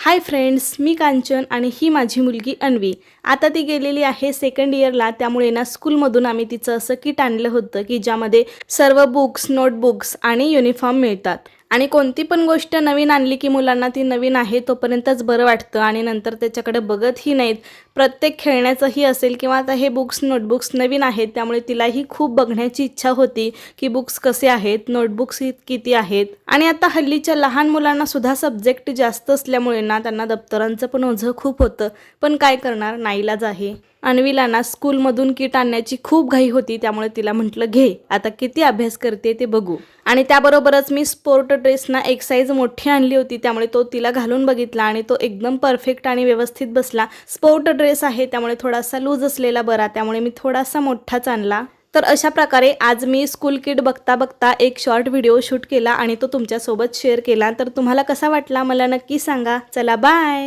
Hi friends, मी कांचन आणि ही माझी मुलगी अन्वी। आता ती गेलेली आहे सेकंड इयरला, त्यामुळे ना स्कूलमधून आम्ही तिचं असं किट आणलं होतं की ज्यामध्ये सर्व बुक्स, नोटबुक्स आणि युनिफॉर्म मिळतात। आणि कोणती पण गोष्ट नवीन आणली की मुलांना ती नवीन आहे तोपर्यंतच बरं वाटतं आणि नंतर त्याच्याकडे बघतही नाहीत। प्रत्येक खेळण्याचंही असेल किंवा आता हे बुक्स, नोटबुक्स नवीन आहेत त्यामुळे तिलाही खूप बघण्याची इच्छा होती की बुक्स कसे आहेत, नोटबुक्स किती आहेत। आणि आता हल्लीच्या लहान मुलांना सुद्धा सब्जेक्ट जास्त असल्यामुळे ना त्यांना दप्तरांचं पण ओझं खूप होतं, पण काय करणार, नाईलाज आहे। अन्वीला ना स्कूलमधून किट आणण्याची खूप घाई होती, त्यामुळे तिला म्हटलं घे, आता किती अभ्यास करते ते बघू। आणि त्याबरोबरच मी स्पोर्ट ड्रेस ना एक साईज मोठी आणली होती, त्यामुळे तो तिला घालून बघितला आणि तो एकदम परफेक्ट आणि व्यवस्थित बसला। स्पोर्ट ड्रेस आहे त्यामुळे थोडासा लूज असलेला बरा, त्यामुळे मी थोडासा मोठाच आणला। तर अशा प्रकारे आज मी स्कूल किट बघता बघता एक शॉर्ट व्हिडिओ शूट केला आणि तो तुमच्यासोबत शेअर केला। तर तुम्हाला कसा वाटला मला नक्की सांगा। चला बाय।